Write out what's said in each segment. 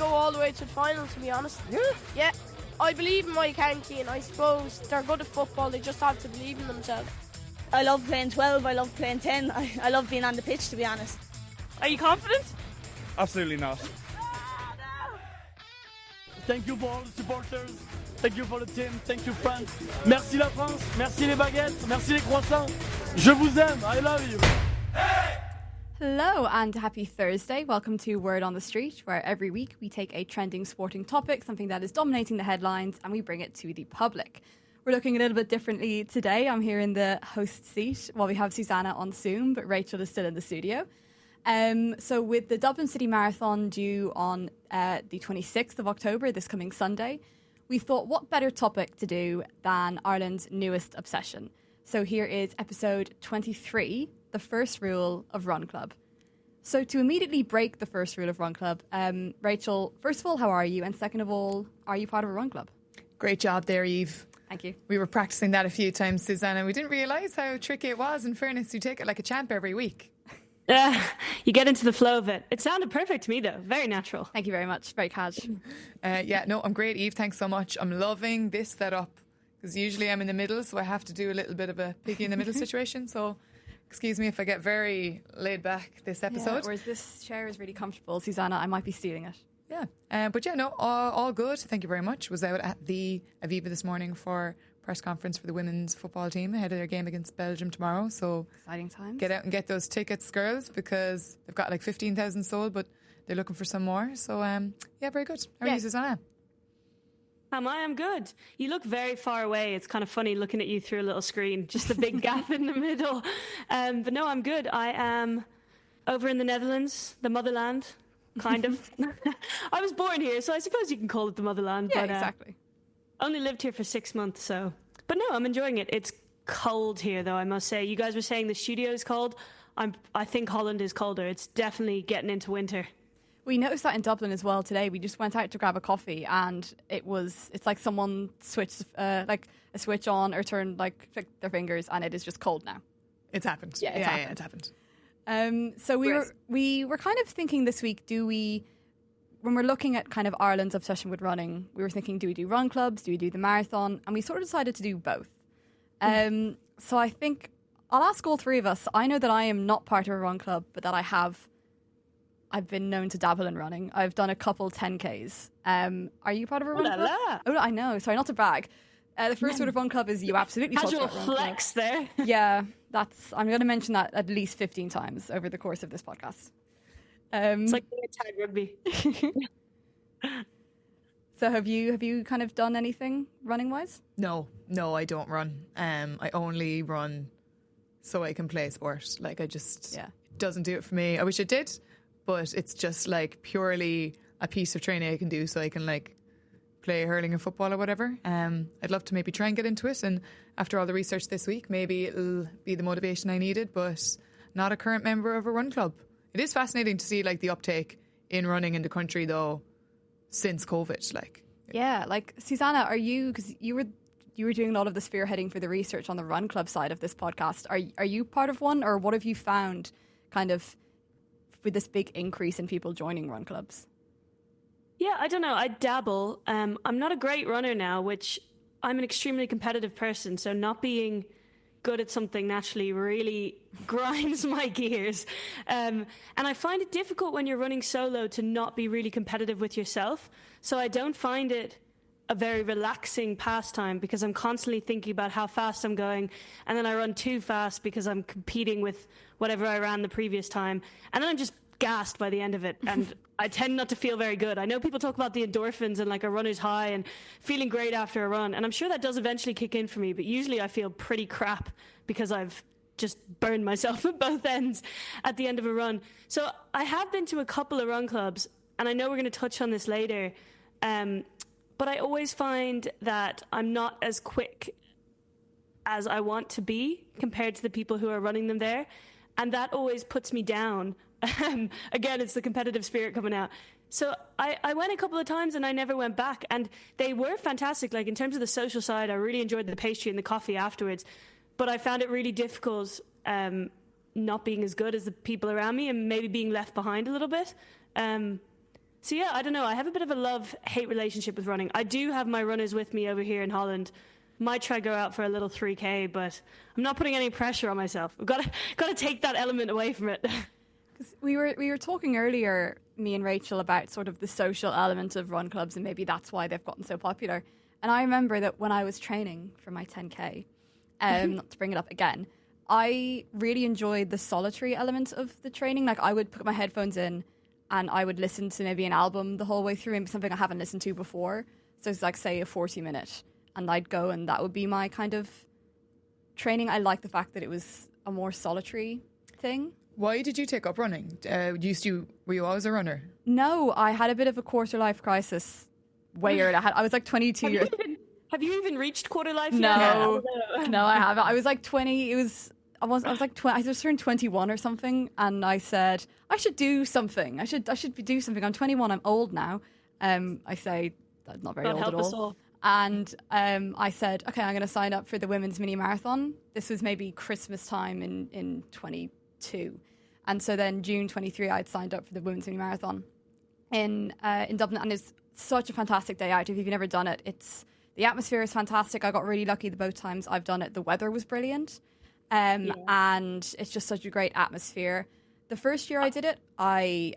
go all the way to the final, to be honest. Yeah. I believe in my county, and I suppose they're good at football. They just have to believe in themselves. I love playing 12, I love playing 10. I love being on the pitch, to be honest. Are you confident? Absolutely not. Thank you for all the supporters. Thank you for the team. Thank you, France. Merci la France. Merci les baguettes. Merci les croissants. Je vous aime. I love you. Hello and happy Thursday. Welcome to Word on the Street, where every week we take a trending sporting topic, something that is dominating the headlines, and we bring it to the public. We're looking a little bit differently today. I'm here in the host seat while we have Susanna on Zoom, but Rachel is still in the studio. So with the Dublin City Marathon due on the 26th of October, this coming Sunday, we thought what better topic to do than Ireland's newest obsession. So here is episode 23, the first rule of Run Club. So to immediately break the first rule of Run Club, Rachel, first of all, how are you? And second of all, are you part of a run club? Great job there, Eve. Thank you. We were practicing that a few times, Susanna. We didn't realise how tricky it was. In fairness, you take it like a champ every week. You get into the flow of it. It sounded perfect to me, though. Very natural. Thank you very much. Very cash. I'm great, Eve. Thanks so much. I'm loving this setup because usually I'm in the middle, so I have to do a little bit of a piggy in the middle situation. So excuse me if I get very laid back this episode. Yeah, whereas this chair is really comfortable, Susanna. I might be stealing it. Yeah. All good. Thank you very much. Was out at the Aviva this morning for press conference for the women's football team ahead of their game against Belgium tomorrow. So exciting times. Get out and get those tickets, girls, because they've got like 15,000 sold, but they're looking for some more. So, very good. How are you, Susanna? I'm good. You look very far away. It's kind of funny looking at you through a little screen, just a big gap in the middle. But no, I'm good. I am over in the Netherlands, the motherland, kind of. I was born here, so I suppose you can call it the motherland. Yeah, but, exactly. Only lived here for 6 months, so. But no, I'm enjoying it. It's cold here, though, I must say. You guys were saying the studio is cold. I think Holland is colder. It's definitely getting into winter. We noticed that in Dublin as well today. We just went out to grab a coffee, and it's like someone switched like a switch on or turned clicked their fingers, and it is just cold now. It's happened. Yeah, it's happened. So we were kind of thinking this week, when we're looking at kind of Ireland's obsession with running, we were thinking, do we do run clubs? Do we do the marathon? And we sort of decided to do both. So I think I'll ask all three of us. I know that I am not part of a run club, but that I've been known to dabble in running. I've done a couple 10Ks. Are you part of a run club? Oh, I know. Sorry, not to brag. The first sort of run club is you absolutely talked casual about run flex club. there. Yeah, I'm going to mention that at least 15 times over the course of this podcast. It's like being a tag rugby. So have you kind of done anything running wise? No, I don't run. I only run so I can play sport. Like it doesn't do it for me. I wish it did, but it's just like purely a piece of training I can do so I can like play hurling or football or whatever. I'd love to maybe try and get into it, and after all the research this week, maybe it'll be the motivation I needed, but not a current member of a run club. It is fascinating to see like the uptake in running in the country though since COVID. Susanna, are you, because you were doing a lot of the spearheading for the research on the run club side of this podcast, are you part of one, or what have you found kind of with this big increase in people joining run clubs? Yeah, I don't know. I dabble. I'm not a great runner now, which I'm an extremely competitive person, so not being good at something naturally really grinds my gears. And I find it difficult when you're running solo to not be really competitive with yourself. So I don't find it a very relaxing pastime because I'm constantly thinking about how fast I'm going, and then I run too fast because I'm competing with whatever I ran the previous time. And then I'm just gassed by the end of it, and I tend not to feel very good. I know people talk about the endorphins and like a runner's high and feeling great after a run, and I'm sure that does eventually kick in for me, but usually I feel pretty crap because I've just burned myself at both ends at the end of a run. So I have been to a couple of run clubs, and I know we're going to touch on this later, but I always find that I'm not as quick as I want to be compared to the people who are running them there, and that always puts me down. Again, it's the competitive spirit coming out. So I went a couple of times and I never went back, and they were fantastic. Like in terms of the social side, I really enjoyed the pastry and the coffee afterwards, but I found it really difficult not being as good as the people around me and maybe being left behind a little bit. So yeah, I don't know. I have a bit of a love-hate relationship with running. I do have my runners with me over here in Holland. Might try go out for a little 3K, but I'm not putting any pressure on myself. I've got to take that element away from it. Because we were talking earlier, me and Rachel, about sort of the social element of run clubs, and maybe that's why they've gotten so popular. And I remember that when I was training for my 10K, not to bring it up again, I really enjoyed the solitary element of the training. Like, I would put my headphones in and I would listen to maybe an album the whole way through, maybe something I haven't listened to before. So it's like, say, a 40-minute, and I'd go, and that would be my kind of training. I like the fact that it was a more solitary thing. Why did you take up running? Were you always a runner? No, I had a bit of a quarter life crisis. Where I was like 22 years. Have you even reached quarter life No, yet? no, I haven't. I was like 20. I was like 20. I just turned 21 or something, and I said I should do something. I should do something. I'm 21. I'm old now. I say that's not very God old help at us all. all. And I said, okay, I'm going to sign up for the women's mini marathon. This was maybe Christmas time in 22, and so then June 23, I'd signed up for the women's mini marathon in Dublin, and it's such a fantastic day out. If you've never done it, the atmosphere is fantastic. I got really lucky the both times I've done it. The weather was brilliant. And it's just such a great atmosphere. The first year I did it, I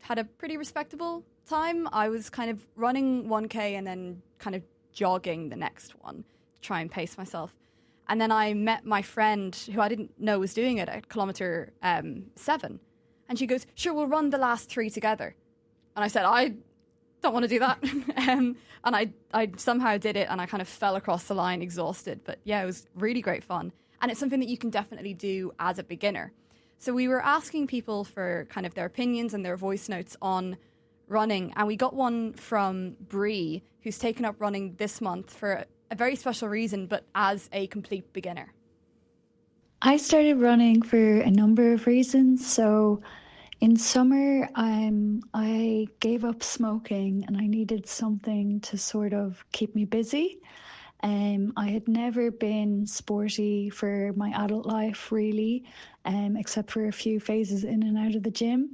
had a pretty respectable time. I was kind of running 1K and then kind of jogging the next one to try and pace myself. And then I met my friend who I didn't know was doing it at kilometre 7. And she goes, sure, we'll run the last 3 together. And I said, I don't want to do that. And I somehow did it, and I kind of fell across the line exhausted. But yeah, it was really great fun. And it's something that you can definitely do as a beginner. So we were asking people for kind of their opinions and their voice notes on running. And we got one from Bree, who's taken up running this month for a very special reason, but as a complete beginner. I started running for a number of reasons. So in summer, I gave up smoking and I needed something to sort of keep me busy. I had never been sporty for my adult life, really, except for a few phases in and out of the gym.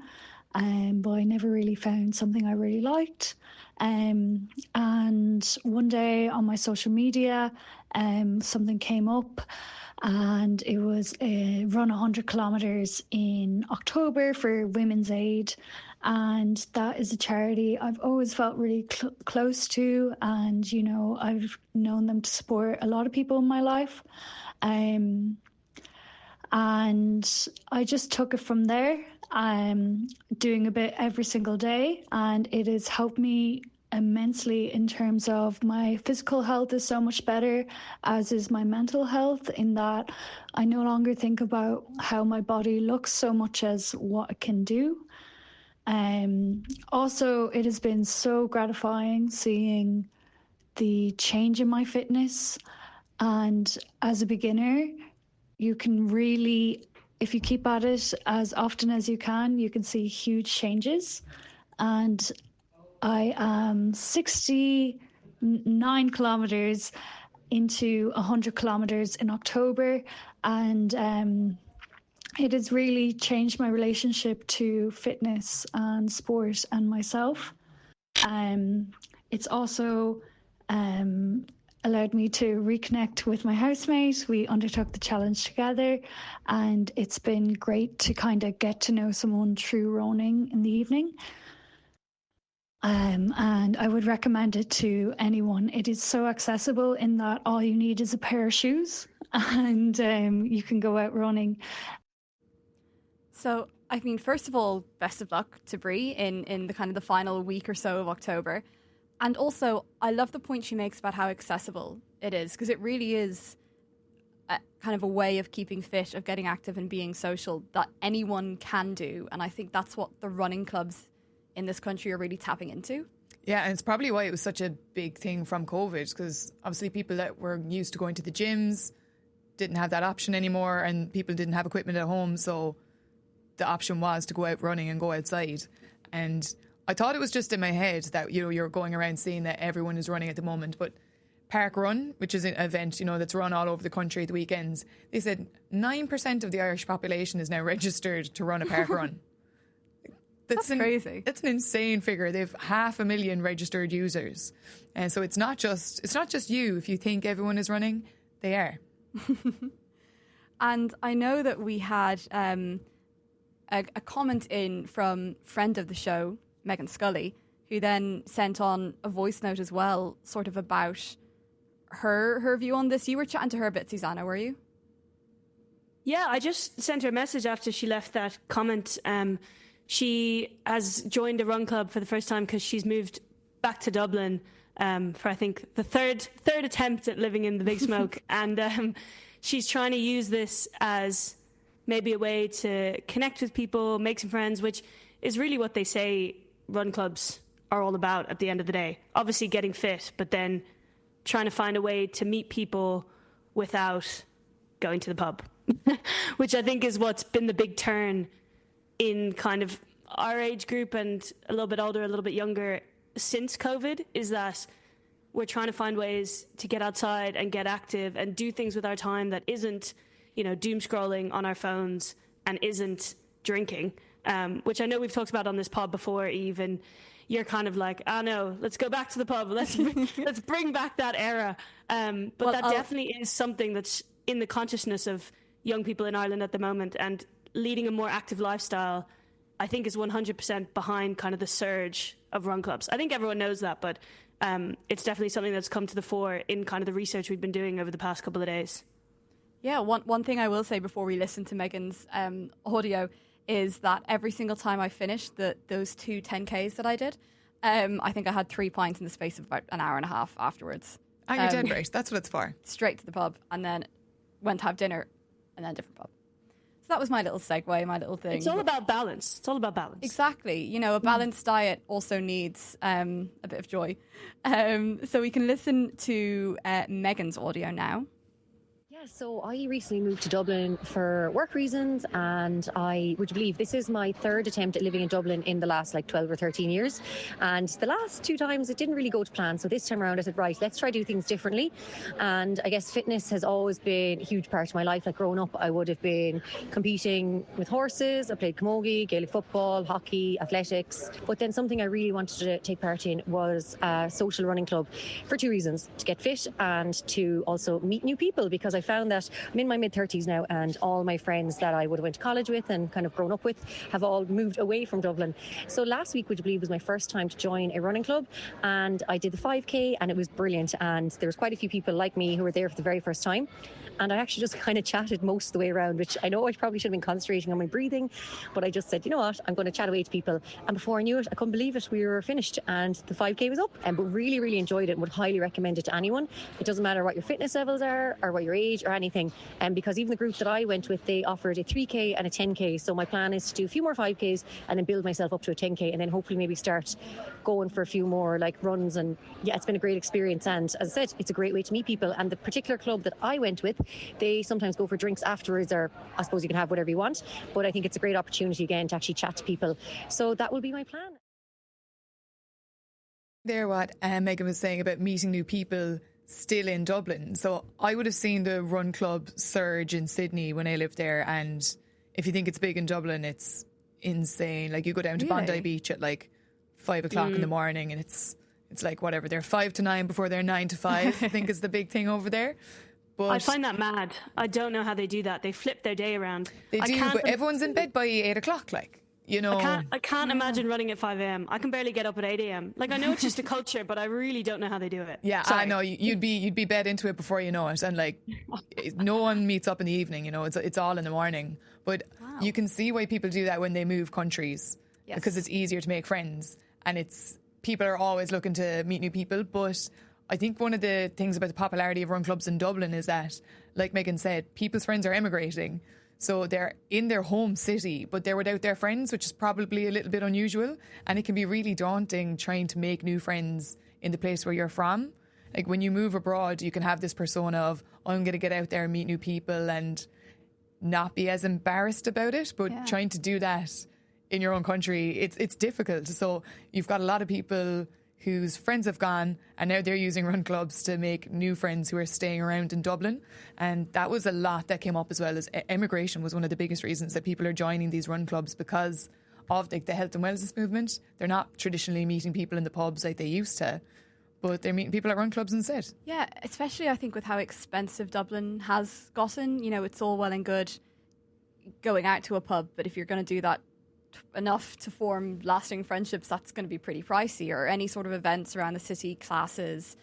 But I never really found something I really liked. And one day on my social media, something came up, and it was run 100 kilometers in October for Women's Aid. And that is a charity I've always felt really close to. And, you know, I've known them to support a lot of people in my life. And I just took it from there, doing a bit every single day. And it has helped me immensely in terms of my physical health is so much better, as is my mental health, in that I no longer think about how my body looks so much as what it can do. Also, it has been so gratifying seeing the change in my fitness. And as a beginner, you can really, if you keep at it as often as you can see huge changes. And I am 69 kilometers into 100 kilometers in October, and it has really changed my relationship to fitness and sport and myself. It's also allowed me to reconnect with my housemate. We undertook the challenge together, and it's been great to kind of get to know someone through running in the evening. And I would recommend it to anyone. It is so accessible in that all you need is a pair of shoes, and you can go out running. So, I mean, first of all, best of luck to Bree in the kind of the final week or so of October. And also, I love the point she makes about how accessible it is, because it really is kind of a way of keeping fit, of getting active and being social that anyone can do. And I think that's what the running clubs in this country are really tapping into. Yeah, and it's probably why it was such a big thing from COVID, because obviously people that were used to going to the gyms didn't have that option anymore, and people didn't have equipment at home, so the option was to go out running and go outside. And I thought it was just in my head that, you know, you're going around seeing that everyone is running at the moment, but Park Run, which is an event, you know, that's run all over the country at the weekends, they said 9% of the Irish population is now registered to run a park run. That's crazy. It's an insane figure. They've 500,000 registered users. And so it's not just you. If you think everyone is running, they are. And I know that we had a comment in from friend of the show, Megan Scully, who then sent on a voice note as well, sort of about her view on this. You were chatting to her a bit, Susanna, were you? Yeah, I just sent her a message after she left that comment. She has joined a run club for the first time because she's moved back to Dublin for, I think, the third attempt at living in the Big Smoke. And she's trying to use this as maybe a way to connect with people, make some friends, which is really what they say run clubs are all about at the end of the day. Obviously getting fit, but then trying to find a way to meet people without going to the pub, which I think is what's been the big turn in kind of our age group and a little bit older, a little bit younger since COVID, is that we're trying to find ways to get outside and get active and do things with our time that isn't, doom scrolling on our phones and isn't drinking, which I know we've talked about on this pod before, Eve, and you're kind of like, no, let's go back to the pub. Let's bring back that era. But that definitely is something that's in the consciousness of young people in Ireland at the moment, and leading a more active lifestyle, I think, is 100% behind kind of the surge of run clubs. I think everyone knows that, but it's definitely something that's come to the fore in kind of the research we've been doing over the past couple of days. Yeah, one thing I will say before we listen to Megan's audio is that every single time I finished those 2 10Ks that I did, I think I had 3 pints in the space of about an hour and a half afterwards. And you're dead right. That's what it's for. Straight to the pub, and then went to have dinner, and then a different pub. So that was my little segue, my little thing. It's all about balance. It's all about balance. Exactly. A balanced diet also needs a bit of joy. So we can listen to Megan's audio now. Yeah, so I recently moved to Dublin for work reasons, and I would believe this is my 3rd attempt at living in Dublin in the last 12 or 13 years. And the last 2 times it didn't really go to plan. So this time around I said, right, let's try do things differently. And I guess fitness has always been a huge part of my life. Like growing up, I would have been competing with horses. I played camogie, Gaelic football, hockey, athletics. But then something I really wanted to take part in was a social running club for 2 reasons: to get fit and to also meet new people, because I found that I'm in my mid-30s now, and all my friends that I would have went to college with and kind of grown up with have all moved away from Dublin. So last week, would you believe, was my first time to join a running club, and I did the 5K, and it was brilliant. And there was quite a few people like me who were there for the very first time. And I actually just kind of chatted most of the way around, which I know I probably should have been concentrating on my breathing, but I just said, you know what, I'm going to chat away to people. And before I knew it, I couldn't believe it, we were finished and the 5K was up. But really, really enjoyed it and would highly recommend it to anyone. It doesn't matter what your fitness levels are or what your age or anything. Because even the group that I went with, they offered a 3K and a 10K. So my plan is to do a few more 5Ks and then build myself up to a 10K, and then hopefully maybe start going for a few more runs. And yeah, it's been a great experience. And as I said, it's a great way to meet people. And the particular club that I went with, they sometimes go for drinks afterwards, or I suppose you can have whatever you want. But I think it's a great opportunity again to actually chat to people. So that will be my plan. There, what Megan was saying about meeting new people still in Dublin. So I would have seen the run club surge in Sydney when I lived there, and if you think it's big in Dublin, it's insane. You go down to Bondi Beach at 5 o'clock in the morning, and it's whatever, they're 5 to 9 before they're 9 to 5. I think is the big thing over there. But I find that mad. I don't know how they do that. They flip their day around. They do, but everyone's in bed by 8 o'clock. I can't imagine running at 5 a.m. I can barely get up at 8 a.m. I know it's just a culture, but I really don't know how they do it. Yeah, sorry. I know you'd be bed into it before you know it, and no one meets up in the evening. It's all in the morning. But you can see why people do that when they move countries, because it's easier to make friends, and people are always looking to meet new people. But I think one of the things about the popularity of run clubs in Dublin is that, like Megan said, people's friends are emigrating. So they're in their home city, but they're without their friends, which is probably a little bit unusual. And it can be really daunting trying to make new friends in the place where you're from. When you move abroad, you can have this persona of, I'm going to get out there and meet new people and not be as embarrassed about it. But trying to do that in your own country, it's difficult. So you've got a lot of people whose friends have gone, and now they're using run clubs to make new friends who are staying around in Dublin. And that was a lot that came up, as well as emigration was one of the biggest reasons that people are joining these run clubs, because of like the health and wellness movement. They're not traditionally meeting people in the pubs like they used to, but they're meeting people at run clubs instead. Yeah, especially I think with how expensive Dublin has gotten. You know, it's all well and good going out to a pub, but if you're going to do that enough to form lasting friendships, that's going to be pretty pricey. Or any sort of events around the city, classes,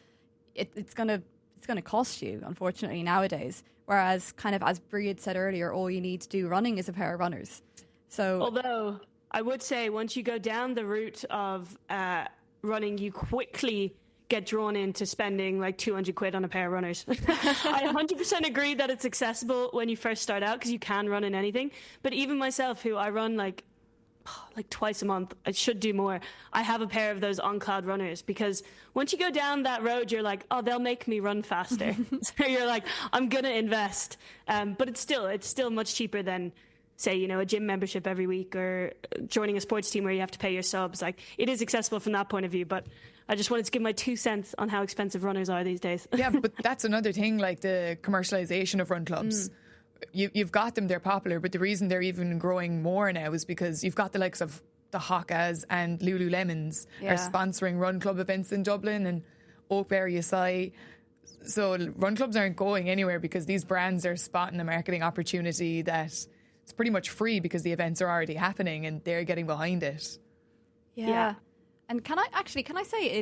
it's going to cost you, unfortunately, nowadays. Whereas, kind of as Brie had said earlier, all you need to do running is a pair of runners. So, although I would say once you go down the route of running, you quickly get drawn into spending like 200 quid on a pair of runners. I 100% agree that it's accessible when you first start out because you can run in anything. But even myself, who I run like twice a month, I should do more. I have a pair of those on-cloud runners because once you go down that road, you're like, oh, they'll make me run faster. So you're like, I'm going to invest. But it's still much cheaper than, say, you know, a gym membership every week or joining a sports team where you have to pay your subs. Like, it is accessible from that point of view, but I just wanted to give my 2 cents on how expensive runners are these days. Yeah, but that's another thing, like the commercialisation of run clubs. You've got them, they're popular, but the reason they're even growing more now is because you've got the likes of the Hockas and Lululemons are sponsoring run club events in Dublin and Oak Area Sci. So run clubs aren't going anywhere because these brands are spotting a marketing opportunity that it's pretty much free because the events are already happening and they're getting behind it. Yeah. And can I say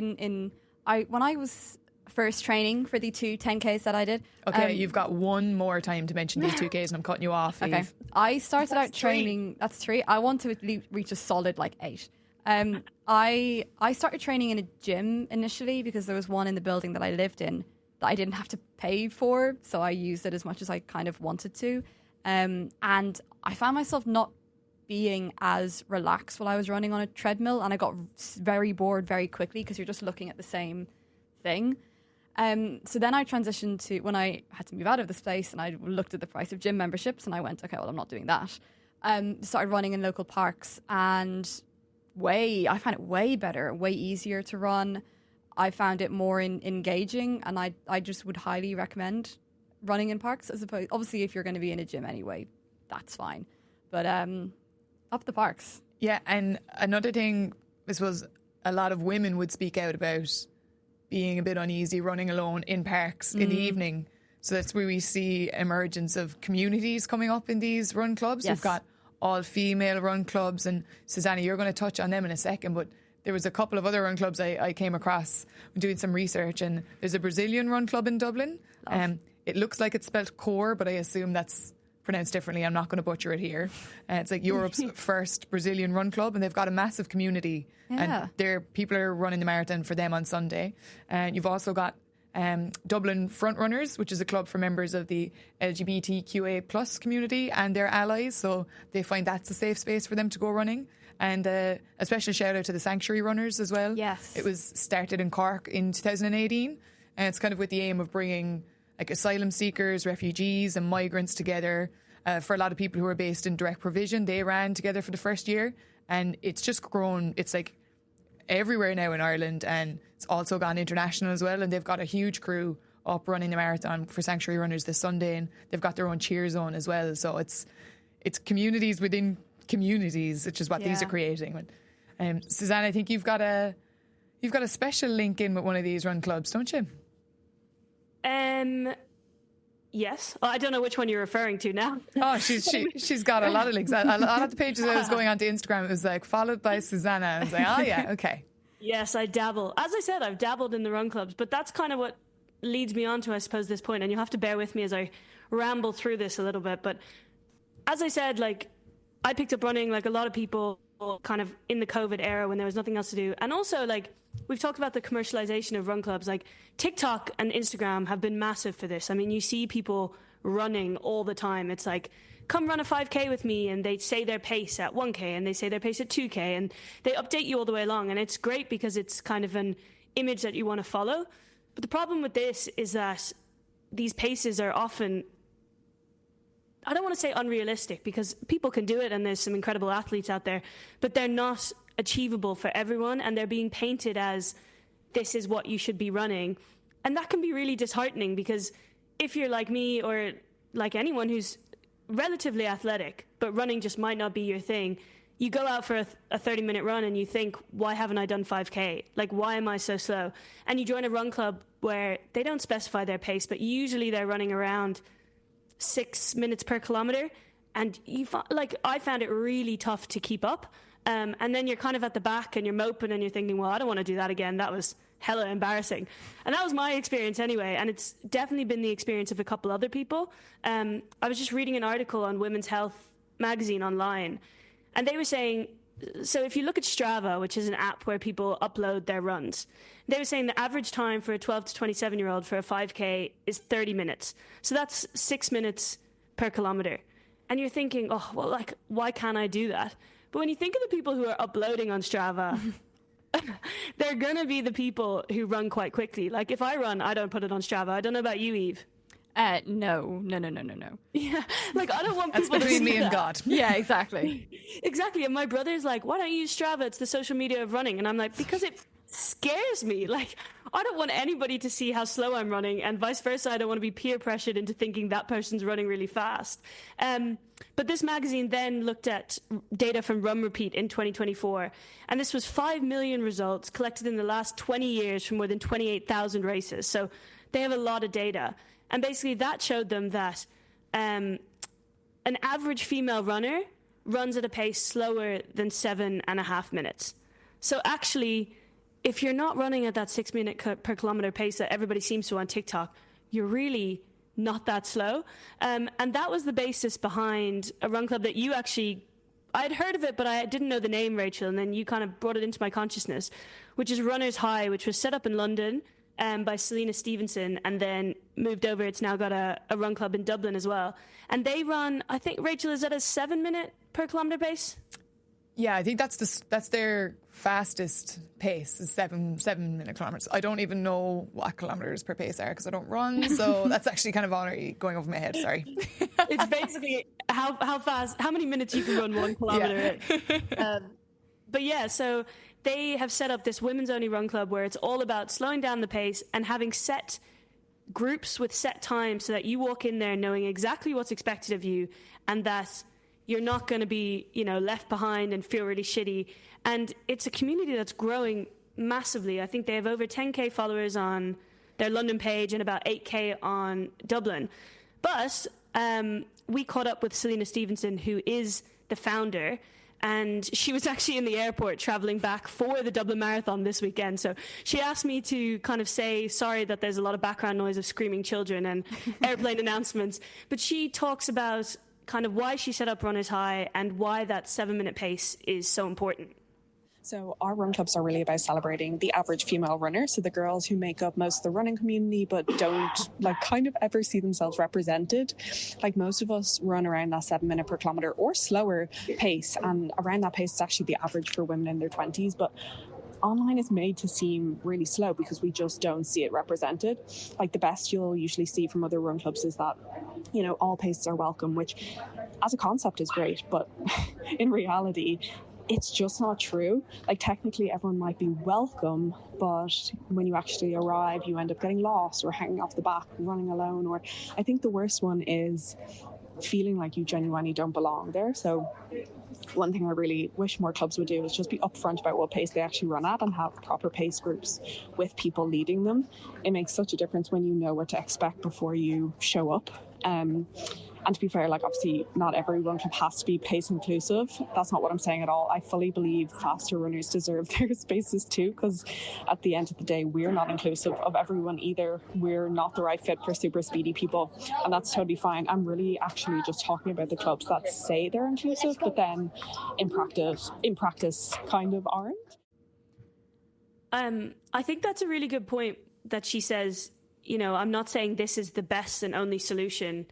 when I was first training for the 2 10Ks that I did. Okay, you've got one more time to mention these 2Ks and I'm cutting you off. Okay. Eve. I started out training. That's 3. I want to reach a solid 8. I started training in a gym initially because there was one in the building that I lived in that I didn't have to pay for, so I used it as much as I kind of wanted to. And I found myself not being as relaxed while I was running on a treadmill, and I got very bored very quickly because you're just looking at the same thing. So then I transitioned to when I had to move out of this place, and I looked at the price of gym memberships, and I went, okay, well, I'm not doing that. Started running in local parks, and I found it way better, way easier to run. I found it more engaging, and I just would highly recommend running in parks. As opposed, obviously, if you're going to be in a gym anyway, that's fine. But up the parks. Yeah, and another thing, I suppose a lot of women would speak out about being a bit uneasy running alone in parks in the evening. So that's where we see emergence of communities coming up in these run clubs. Yes. We've got all-female run clubs, and Susanna, you're going to touch on them in a second, but there was a couple of other run clubs I came across doing some research, and there's a Brazilian run club in Dublin. It looks like it's spelled core, but I assume that's pronounced differently. I'm not going to butcher it here. It's like Europe's first Brazilian run club, and they've got a massive community. Yeah. And people are running the marathon for them on Sunday. And you've also got Dublin Front Runners, which is a club for members of the LGBTQA plus community and their allies. So they find that's a safe space for them to go running. And a special shout out to the Sanctuary Runners as well. Yes. It was started in Cork in 2018. And it's kind of with the aim of bringing like asylum seekers, refugees and migrants together. For a lot of people who are based in direct provision, they ran together for the first year. And it's just grown. It's like everywhere now in Ireland, and it's also gone international as well. And they've got a huge crew up running the marathon for Sanctuary Runners this Sunday, and they've got their own cheer zone as well. So it's communities within communities, which is what these are creating. Suzanne, I think you've got a special link in with one of these run clubs, don't you? Yes. I don't know which one you're referring to now. Oh, she's got a lot of links. A lot of the pages I was going onto Instagram, it was like followed by Susanna. I was like, oh yeah, okay. Yes, I dabble. As I said, I've dabbled in the run clubs, but that's kind of what leads me on to, I suppose, this point. And you'll have to bear with me as I ramble through this a little bit. But as I said, like, I picked up running like a lot of people kind of in the COVID era when there was nothing else to do. And also, like, we've talked about the commercialization of run clubs. Like, TikTok and Instagram have been massive for this. I mean, you see people running all the time. It's like, come run a 5K with me, and they say their pace at 1K, and they say their pace at 2K, and they update you all the way along. And it's great because it's kind of an image that you want to follow. But the problem with this is that these paces are often, I don't want to say unrealistic, because people can do it and there's some incredible athletes out there, but they're not achievable for everyone, and they're being painted as this is what you should be running. And that can be really disheartening, because if you're like me or like anyone who's relatively athletic, but running just might not be your thing, you go out for a 30-minute run and you think, why haven't I done 5K? Like, why am I so slow? And you join a run club where they don't specify their pace, but usually they're running around 6 minutes per kilometer. And I found it really tough to keep up. And then you're kind of at the back and you're moping and you're thinking, well, I don't want to do that again. That was hella embarrassing. And that was my experience anyway. And it's definitely been the experience of a couple other people. I was just reading an article on Women's Health magazine online, and they were saying, so if you look at Strava, which is an app where people upload their runs, they were saying the average time for a 12 to 27-year-old for a 5K is 30 minutes. So that's 6 minutes per kilometer. And you're thinking, oh, well, like, why can't I do that? But when you think of the people who are uploading on Strava, they're going to be the people who run quite quickly. Like, if I run, I don't put it on Strava. I don't know about you, Eve. No. Yeah, like, I don't want people That's between to see me and that. God. Yeah, exactly. Exactly. And my brother's like, why don't you use Strava? It's the social media of running. And I'm like, because it scares me. Like, I don't want anybody to see how slow I'm running, and vice versa. I don't want to be peer pressured into thinking that person's running really fast. But this magazine then looked at data from Run Repeat in 2024, and this was 5 million results collected in the last 20 years from more than 28,000 races. So they have a lot of data. And basically that showed them that an average female runner runs at a pace slower than 7.5 minutes. So actually, if you're not running at that 6 minute per kilometer pace that everybody seems to on TikTok, you're really not that slow. And that was the basis behind a run club that you actually, I'd heard of it, but I didn't know the name, Rachel, and then you kind of brought it into my consciousness, which is Runner's High, which was set up in London by Selena Stevenson, and then moved over. It's now got a run club in Dublin as well. And they run, I think, Rachel, is that a 7 minute per kilometer pace? Yeah, I think that's their fastest pace, is 7 minute kilometers. I don't even know what kilometers per pace are because I don't run, so that's actually kind of already going over my head. Sorry. It's basically how fast, how many minutes you can run 1 kilometer in. But yeah, so they have set up this women's only run club where it's all about slowing down the pace and having set groups with set times so that you walk in there knowing exactly what's expected of you, and that you're not going to be, left behind and feel really shitty. And it's a community that's growing massively. I think they have over 10K followers on their London page and about 8K on Dublin. But we caught up with Selena Stevenson, who is the founder, and she was actually in the airport traveling back for the Dublin Marathon this weekend. So she asked me to kind of say sorry that there's a lot of background noise of screaming children and airplane announcements. But she talks about kind of why she set up Runner's High and why that 7 minute pace is so important. So our run clubs are really about celebrating the average female runner, so the girls who make up most of the running community but don't kind of ever see themselves represented. Like, most of us run around that 7 minute per kilometre or slower pace, and around that pace is actually the average for women in their 20s, but online is made to seem really slow because we just don't see it represented. Like, the best you'll usually see from other run clubs is that, all paces are welcome, which as a concept is great, but in reality, it's just not true. Like, technically everyone might be welcome, but when you actually arrive, you end up getting lost or hanging off the back and running alone. Or I think the worst one is feeling like you genuinely don't belong there. So one thing I really wish more clubs would do is just be upfront about what pace they actually run at and have proper pace groups with people leading them. It makes such a difference when you know what to expect before you show up. And to be fair, obviously not every run club has to be pace inclusive. That's not what I'm saying at all. I fully believe faster runners deserve their spaces too, because at the end of the day, we're not inclusive of everyone either. We're not the right fit for super speedy people, and that's totally fine. I'm really actually just talking about the clubs that say they're inclusive, but then in practice kind of aren't. I think that's a really good point that she says, I'm not saying this is the best and only solution,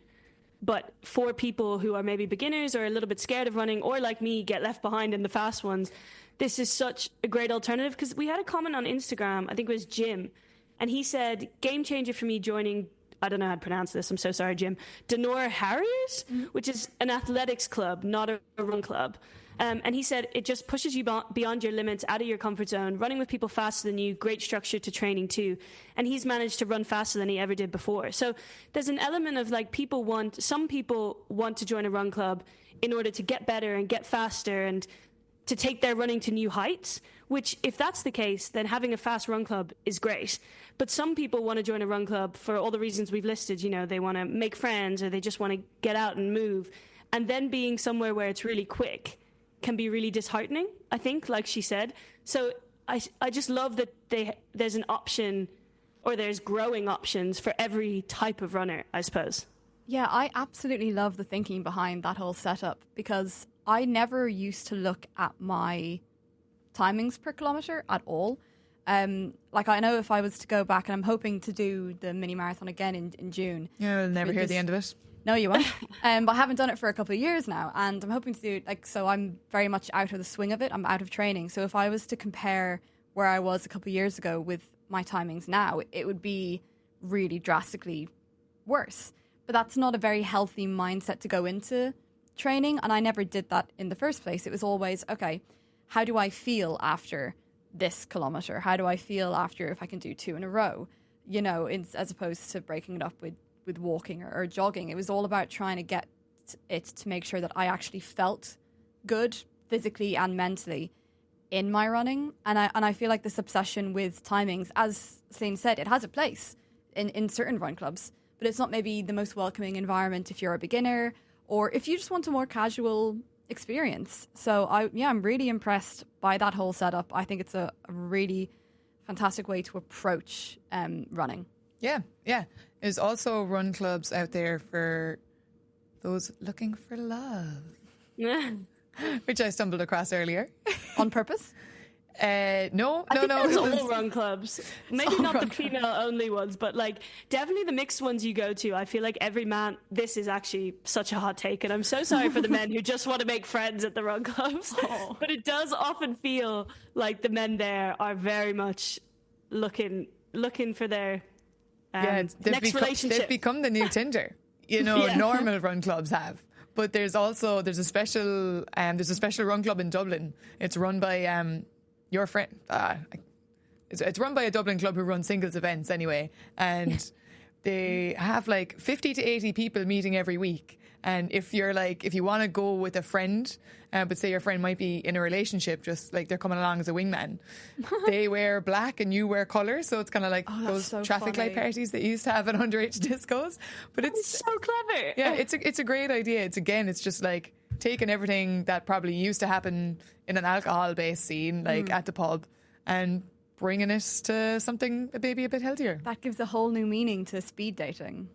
but for people who are maybe beginners or a little bit scared of running, or like me, get left behind in the fast ones, this is such a great alternative. Because we had a comment on Instagram, I think it was Jim, and he said, game changer for me joining, I don't know how to pronounce this, I'm so sorry, Jim, Denora Harriers, which is an athletics club, not a run club. And he said, it just pushes you beyond your limits, out of your comfort zone, running with people faster than you, great structure to training too. And he's managed to run faster than he ever did before. So there's an element of some people want to join a run club in order to get better and get faster. And to take their running to new heights, which if that's the case, then having a fast run club is great. But some people want to join a run club for all the reasons we've listed. You know, they want to make friends or they just want to get out and move. And then being somewhere where it's really quick can be really disheartening, I think, like she said. So I just love that there's an option, or there's growing options for every type of runner, I suppose. Yeah, I absolutely love the thinking behind that whole setup, because I never used to look at my timings per kilometre at all. Like, I know if I was to go back, and I'm hoping to do the mini marathon again in June. You'll never hear the end of it. No, you won't. But I haven't done it for a couple of years now, and I'm hoping to do it, like, so I'm very much out of the swing of it. I'm out of training. So if I was to compare where I was a couple of years ago with my timings now, it would be really drastically worse. But that's not a very healthy mindset to go into training, and I never did that in the first place. It was always, okay, how do I feel after this kilometre? How do I feel after if I can do 2 in a row? You know, as opposed to breaking it up with walking or jogging. It was all about trying to get it to make sure that I actually felt good physically and mentally in my running. And I feel like this obsession with timings, as Celine said, it has a place in certain run clubs, but it's not maybe the most welcoming environment if you're a beginner or if you just want a more casual experience. So I'm really impressed by that whole setup. I think it's a really fantastic way to approach running. Yeah. There's also run clubs out there for those looking for love, which I stumbled across earlier. On purpose? No. That's all run clubs. Maybe not the female-only ones, but like definitely the mixed ones you go to. I feel like every man. This is actually such a hot take, and I'm so sorry for the men who just want to make friends at the run clubs. Oh. But it does often feel like the men there are very much looking for their next relationship. They've become the new Tinder. You know, normal run clubs have. But there's a special run club in Dublin. It's run by your friend. It's run by a Dublin club who run singles events anyway, and they have like 50 to 80 people meeting every week. And if you want to go with a friend, but say your friend might be in a relationship, just like they're coming along as a wingman, they wear black and you wear colour. So it's kind of like those traffic light parties that you used to have at underage discos. But it's so clever. Yeah, it's a great idea. It's just like taking everything that probably used to happen in an alcohol-based scene, like at the pub, and bringing it to something maybe a bit healthier. That gives a whole new meaning to speed dating.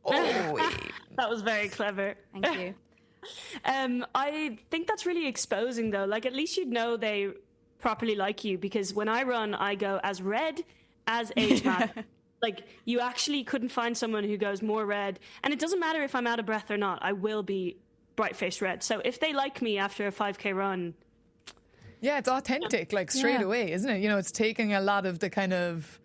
Oh, that was very clever. Thank you. I think that's really exposing, though. Like, at least you'd know they properly like you, because when I run, I go as red as age matter. Like, you actually couldn't find someone who goes more red. And it doesn't matter if I'm out of breath or not. I will be bright-faced red. So if they like me after a 5K run... Yeah, it's authentic, like straight away, isn't it? You know, it's taking a lot of the kind of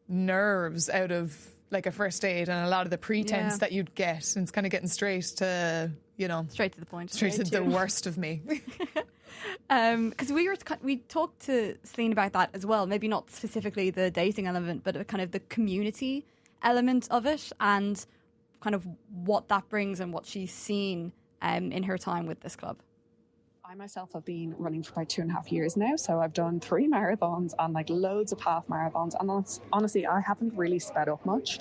nerves out of like a first aid and a lot of the pretense that you'd get, and it's kind of getting straight to, you know, straight to the point, straight to the worst of me. Because we talked to Celine about that as well. Maybe not specifically the dating element, but kind of the community element of it, and kind of what that brings and what she's seen in her time with this club. I myself have been running for about 2.5 years now, so I've done 3 marathons and like loads of half marathons, and honestly I haven't really sped up much.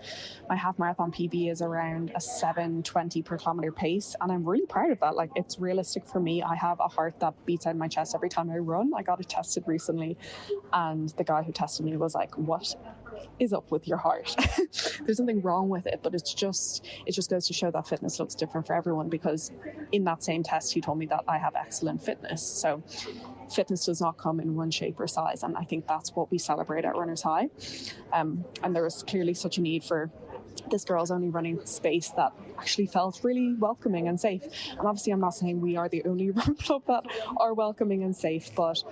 My half marathon PB is around a 7:20 per kilometre pace, and I'm really proud of that. Like, it's realistic for me. I have a heart that beats out of my chest every time I run. I got it tested recently, and the guy who tested me was like, "What is up with your heart?" There's something wrong with it, but it just goes to show that fitness looks different for everyone, because in that same test he told me that I have excellent fitness. So fitness does not come in one shape or size, and I think that's what we celebrate at Runners High. And there was clearly such a need for this girls only running space that actually felt really welcoming and safe. And obviously I'm not saying we are the only run club that are welcoming and safe, but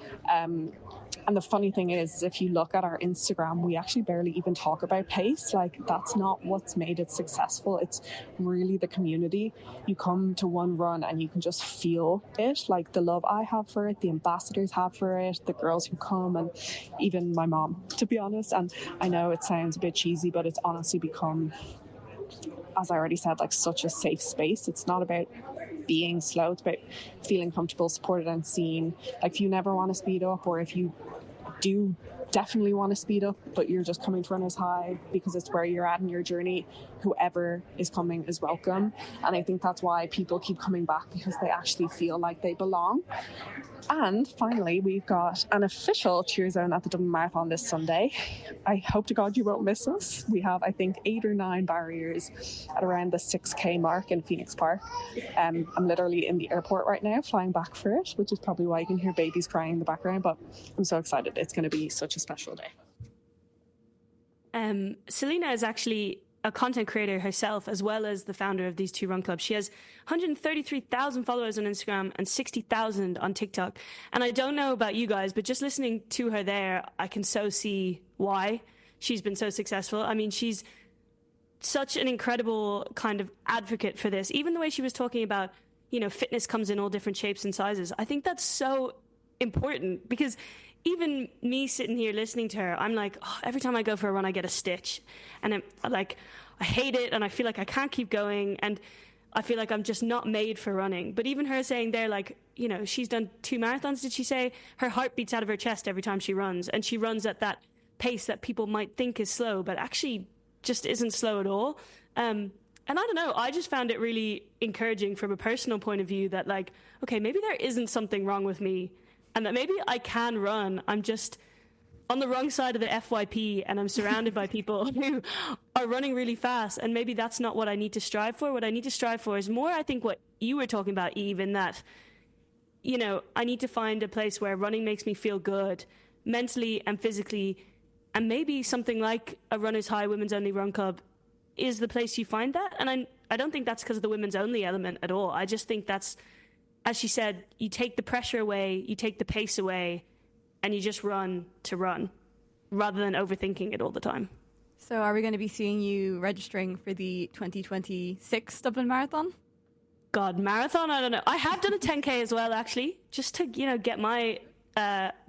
and the funny thing is, if you look at our Instagram, we actually barely even talk about pace. Like, that's not what's made it successful. It's really the community. You come to one run and you can just feel it, like the love I have for it, the ambassadors have for it, the girls who come, and even my mom, to be honest. And I know it sounds a bit cheesy, but it's honestly become, as I already said, like such a safe space. It's not about being slow. It's about feeling comfortable, supported and seen. Like if you never want to speed up, or if you do definitely want to speed up, but you're just coming to runner's high because it's where you're at in your journey, whoever is coming is welcome. And I think that's why people keep coming back, because they actually feel like they belong. And finally, we've got an official cheer zone at the Dublin Marathon this Sunday. I hope to God you won't miss us. We have, I think, 8 or 9 barriers at around the 6K mark in Phoenix Park. I'm literally in the airport right now, flying back for it, which is probably why you can hear babies crying in the background. But I'm so excited. It's going to be such a special day. Selena is actually a content creator herself, as well as the founder of these 2 run clubs. She has 133,000 followers on Instagram and 60,000 on TikTok. And I don't know about you guys, but just listening to her there, I can so see why she's been so successful. I mean, she's such an incredible kind of advocate for this. Even the way she was talking about, you know, fitness comes in all different shapes and sizes. I think that's so important, because even me sitting here listening to her, I'm like, oh, every time I go for a run, I get a stitch. And I hate it, and I feel like I can't keep going, and I feel like I'm just not made for running. But even her saying there, like, you know, she's done 2 marathons, did she say? Her heart beats out of her chest every time she runs, and she runs at that pace that people might think is slow, but actually just isn't slow at all. And I don't know, I just found it really encouraging from a personal point of view that, like, okay, maybe there isn't something wrong with me, and that maybe I can run. I'm just on the wrong side of the FYP, and I'm surrounded by people who are running really fast, and maybe that's not what I need to strive for. What I need to strive for is more, I think, what you were talking about, Eve, in that, you know, I need to find a place where running makes me feel good mentally and physically, and maybe something like a Runner's High Women's Only Run Club is the place you find that. And I don't think that's because of the women's only element at all. I just think that's, as she said, you take the pressure away, you take the pace away, and you just run to run rather than overthinking it all the time. So are we going to be seeing you registering for the 2026 Dublin Marathon? God, marathon? I don't know. I have done a 10K as well, actually, just to, you know, get my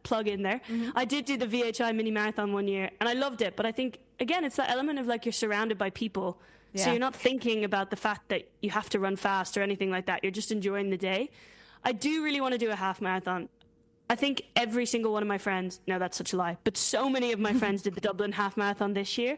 plug in there. Mm-hmm. I did do the VHI mini marathon one year, and I loved it. But I think, again, it's that element of, like, you're surrounded by people. Yeah. So you're not thinking about the fact that you have to run fast or anything like that. You're just enjoying the day. I do really want to do a half marathon. I think every single one of my friends, no, that's such a lie, but so many of my friends did the Dublin half marathon this year.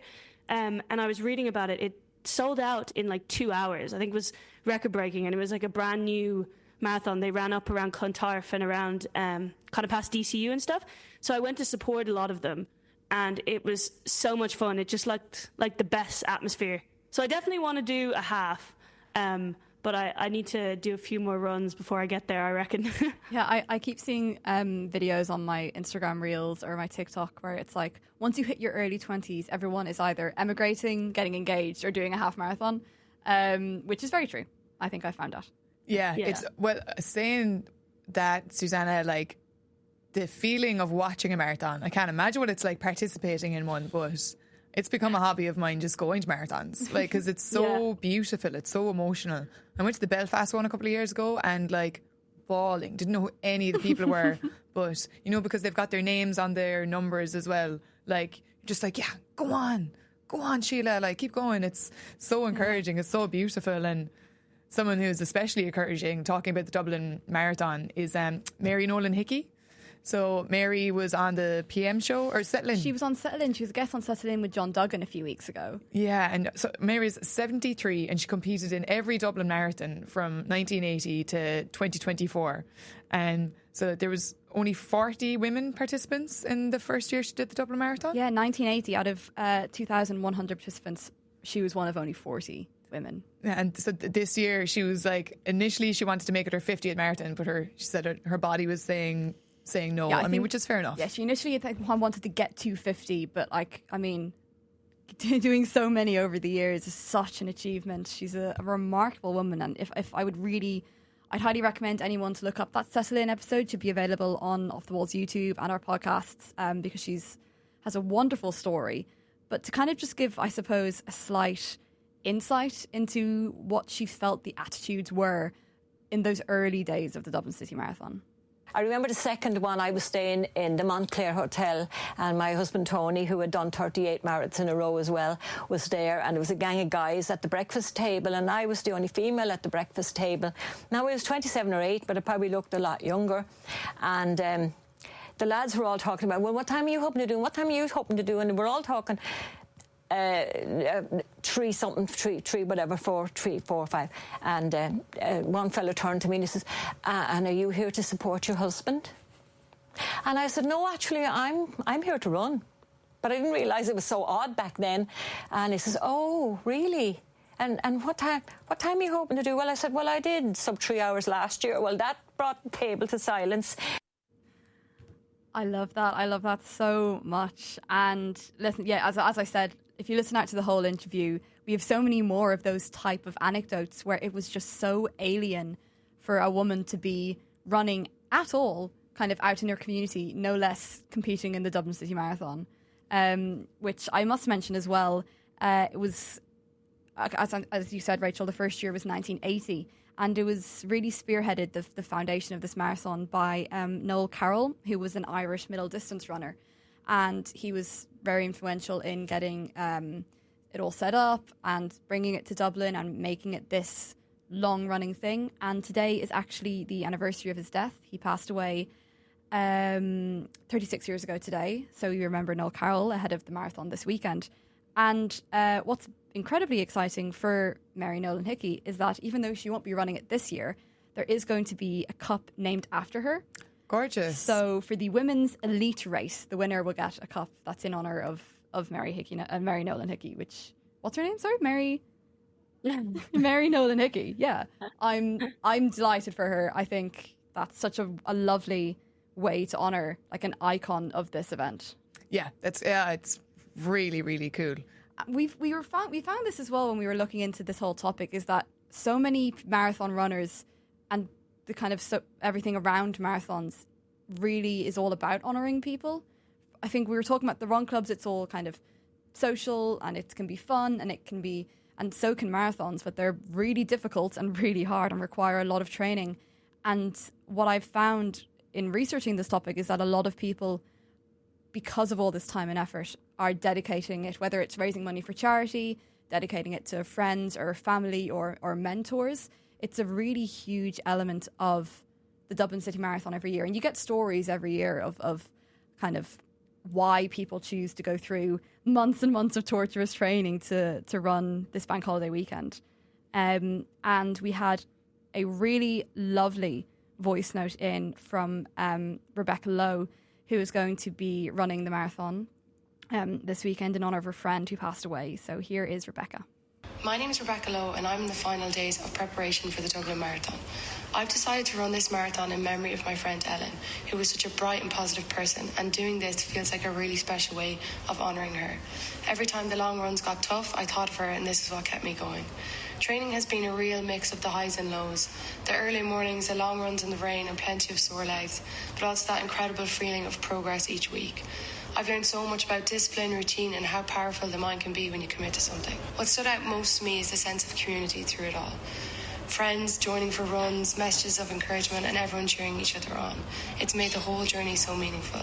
And I was reading about it. It sold out in like 2 hours. I think it was record breaking, and it was like a brand new marathon. They ran up around Clontarf and around kind of past DCU and stuff. So I went to support a lot of them, and it was so much fun. It just looked like the best atmosphere. So I definitely want to do a half, but I need to do a few more runs before I get there, I reckon. Yeah, I keep seeing videos on my Instagram Reels or my TikTok where it's like, once you hit your early 20s, everyone is either emigrating, getting engaged, or doing a half marathon, which is very true. I think I found out. Yeah, it's, well, saying that, Susanna, like, the feeling of watching a marathon, I can't imagine what it's like participating in one, but it's become a hobby of mine, just going to marathons, like, because it's so beautiful, it's so emotional. I went to the Belfast one a couple of years ago, and like bawling, didn't know who any of the people were, but you know, because they've got their names on their numbers as well, like, just like, yeah, go on Sheila, like, keep going. It's so encouraging, it's so beautiful. And someone who's especially encouraging, talking about the Dublin Marathon, is Mary Nolan Hickey. So Mary was on the PM show, or Settle In. She was on Settle In. She was a guest on Settle In with John Duggan a few weeks ago. Yeah, and so Mary's 73, and she competed in every Dublin Marathon from 1980 to 2024. And so there was only 40 women participants in the first year she did the Dublin Marathon. Yeah, 1980 out of 2,100 participants, she was one of only 40 women. And so this year she was like, initially she wanted to make it her 50th marathon, but she said her body was saying no. I mean, which is fair enough. Yeah, she initially wanted to get to 50, but like, I mean, doing so many over the years is such an achievement. She's a remarkable woman, and if I would really, I'd highly recommend anyone to look up that Settle In episode. Should be available on Off the Walls YouTube and our podcasts, because has a wonderful story. But to kind of just give, I suppose, a slight insight into what she felt the attitudes were in those early days of the Dublin City Marathon. I remember the second one, I was staying in the Montclair Hotel, and my husband Tony, who had done 38 marathons in a row as well, was there, and there was a gang of guys at the breakfast table, and I was the only female at the breakfast table. Now, I was 27 or 8, but I probably looked a lot younger. And the lads were all talking about, well, what time are you hoping to do? And what time are you hoping to do? And we're all talking 3 something, 3 whatever, 4, 3, 4, 5. And one fellow turned to me and he says, and are you here to support your husband? And I said, no, actually, I'm here to run. But I didn't realise it was so odd back then. And he says, oh, really? And what time are you hoping to do? Well, I said, well, I did sub 3 hours last year. Well, that brought the table to silence. I love that. I love that so much. And listen, yeah, as I said, if you listen out to the whole interview, we have so many more of those type of anecdotes where it was just so alien for a woman to be running at all, kind of out in her community, no less competing in the Dublin City Marathon, which I must mention as well. It was, as you said, Rachel, the first year was 1980. And it was really spearheaded, the foundation of this marathon, by Noel Carroll, who was an Irish middle distance runner. And he was very influential in getting it all set up and bringing it to Dublin and making it this long-running thing. And today is actually the anniversary of his death. He passed away 36 years ago today. So you remember Noel Carroll ahead of the marathon this weekend. And what's incredibly exciting for Mary Nolan Hickey is that even though she won't be running it this year, there is going to be a cup named after her. Gorgeous. So for the women's elite race, the winner will get a cup that's in honour of Mary Hickey, Mary Nolan Hickey, which, what's her name? Sorry, Mary Nolan Hickey. Yeah. I'm delighted for her. I think that's such a lovely way to honour like an icon of this event. Yeah, it's really, really cool. We found this as well when we were looking into this whole topic, is that so many marathon runners and the kind of everything around marathons really is all about honouring people. I think we were talking about the run clubs, it's all kind of social and it can be fun and so can marathons, but they're really difficult and really hard and require a lot of training. And what I've found in researching this topic is that a lot of people, because of all this time and effort, are dedicating it, whether it's raising money for charity, dedicating it to friends or family or mentors. It's a really huge element of the Dublin City Marathon every year. And you get stories every year of kind of why people choose to go through months and months of torturous training to run this bank holiday weekend. And we had a really lovely voice note in from Rebecca Lowe, who is going to be running the marathon this weekend in honour of her friend who passed away. So here is Rebecca. My name is Rebecca Lowe and I'm in the final days of preparation for the Dublin Marathon. I've decided to run this marathon in memory of my friend Ellen, who was such a bright and positive person, and doing this feels like a really special way of honouring her. Every time the long runs got tough, I thought of her and this is what kept me going. Training has been a real mix of the highs and lows. The early mornings, the long runs in the rain and plenty of sore legs, but also that incredible feeling of progress each week. I've learned so much about discipline, routine and how powerful the mind can be when you commit to something. What stood out most to me is the sense of community through it all. Friends joining for runs, messages of encouragement and everyone cheering each other on. It's made the whole journey so meaningful.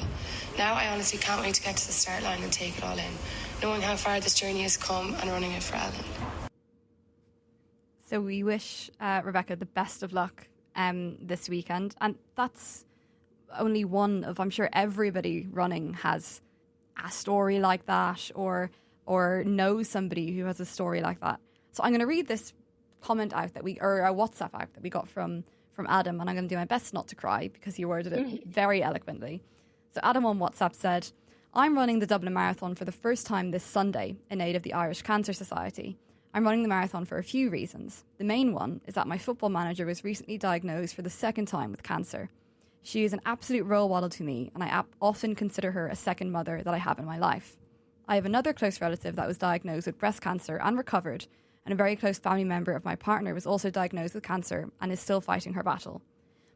Now I honestly can't wait to get to the start line and take it all in, knowing how far this journey has come and running it for Ellen. So we wish Rebecca the best of luck this weekend. And that's only one of, I'm sure everybody running has a story like that or knows somebody who has a story like that. So I'm going to read this comment out or a WhatsApp out that we got from Adam, and I'm going to do my best not to cry because he worded it very eloquently. So Adam on WhatsApp said, I'm running the Dublin Marathon for the first time this Sunday in aid of the Irish Cancer Society. I'm running the marathon for a few reasons. The main one is that my football manager was recently diagnosed for the second time with cancer. She is an absolute role model to me, and I often consider her a second mother that I have in my life. I have another close relative that was diagnosed with breast cancer and recovered, and a very close family member of my partner was also diagnosed with cancer and is still fighting her battle.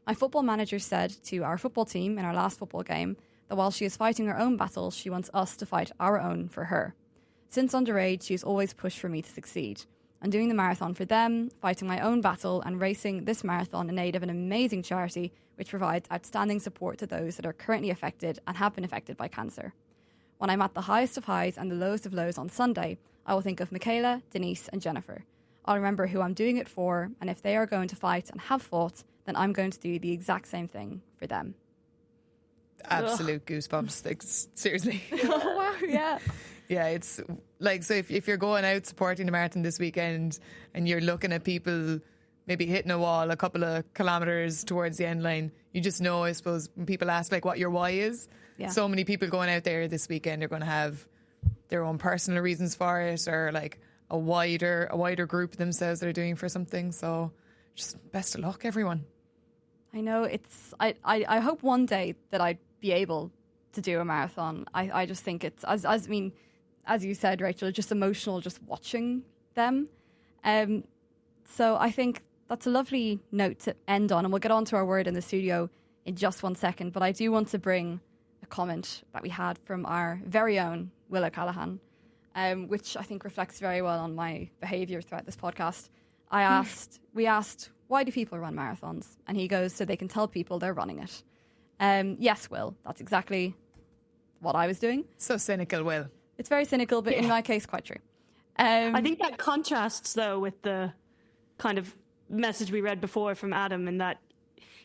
My football manager said to our football team in our last football game that while she is fighting her own battles, she wants us to fight our own for her. Since underage, she has always pushed for me to succeed. I'm doing the marathon for them, fighting my own battle and racing this marathon in aid of an amazing charity which provides outstanding support to those that are currently affected and have been affected by cancer. When I'm at the highest of highs and the lowest of lows on Sunday, I will think of Michaela, Denise and Jennifer. I'll remember who I'm doing it for, and if they are going to fight and have fought, then I'm going to do the exact same thing for them. Absolute goosebumps. Like, seriously. Oh, wow, yeah. Yeah, it's like, so if you're going out supporting the marathon this weekend and you're looking at people maybe hitting a wall a couple of kilometres towards the end line, you just know, I suppose, when people ask like what your why is, so many people going out there this weekend are going to have their own personal reasons for it, or like a wider group themselves that are doing for something. So just best of luck, everyone. I know I hope one day that I'd be able to do a marathon. I just think it's as you said, Rachel, it's just emotional just watching them. So I think that's a lovely note to end on, and we'll get on to our word in the studio in just 1 second. But I do want to bring a comment that we had from our very own Willow Callahan, which I think reflects very well on my behaviour throughout this podcast. We asked, why do people run marathons? And he goes, so they can tell people they're running it. Yes, Will, that's exactly what I was doing. So cynical, Will. It's very cynical, but in my case, quite true. I think that contrasts, though, with the kind of message we read before from Adam, in that,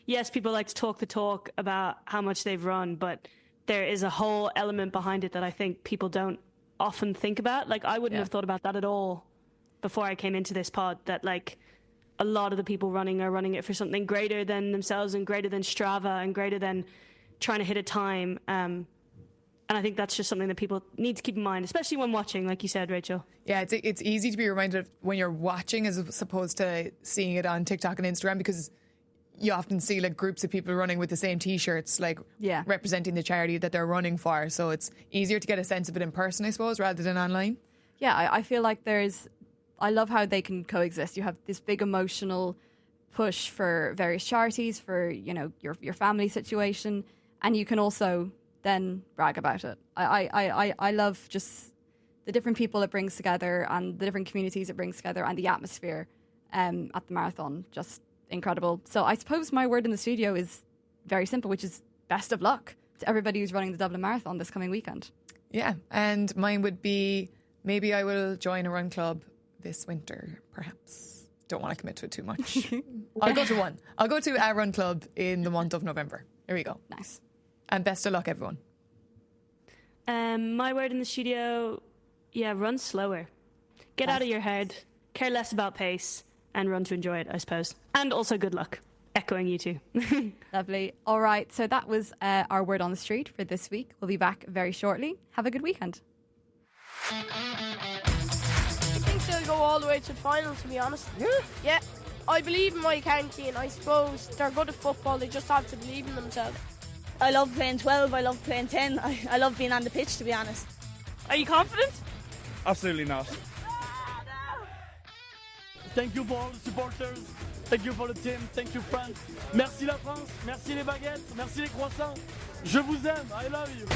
yes, people like to talk the talk about how much they've run, but there is a whole element behind it that I think people don't often think about. Like, I wouldn't have thought about that at all before I came into this pod, that like a lot of the people running are running it for something greater than themselves and greater than Strava and greater than trying to hit a time. And I think that's just something that people need to keep in mind, especially when watching, like you said, Rachel. Yeah, it's easy to be reminded of when you're watching as opposed to seeing it on TikTok and Instagram, because you often see like groups of people running with the same T-shirts, like representing the charity that they're running for. So it's easier to get a sense of it in person, I suppose, rather than online. Yeah, I feel like I love how they can coexist. You have this big emotional push for various charities, for, you know, your family situation, and you can also then brag about it. I love just the different people it brings together and the different communities it brings together and the atmosphere at the marathon. Just incredible. So I suppose my word in the studio is very simple, which is best of luck to everybody who's running the Dublin Marathon this coming weekend. Yeah, and mine would be, maybe I will join a run club this winter, perhaps. Don't want to commit to it too much. I'll go to one. I'll go to a run club in the month of November. Here we go. Nice. And best of luck, everyone. My word in the studio, run slower. Get out of your head, care less about pace, and run to enjoy it, I suppose. And also good luck. Echoing you two. Lovely. All right, so that was our word on the street for this week. We'll be back very shortly. Have a good weekend. I think they'll go all the way to the final, to be honest. Yeah. I believe in my county, and I suppose they're good at football. They just have to believe in themselves. I love playing 12, I love playing 10. I love being on the pitch, to be honest. Are you confident? Absolutely not. Thank you for all the supporters. Thank you for the team. Thank you, France. Merci la France. Merci les baguettes. Merci les croissants. Je vous aime. I love you.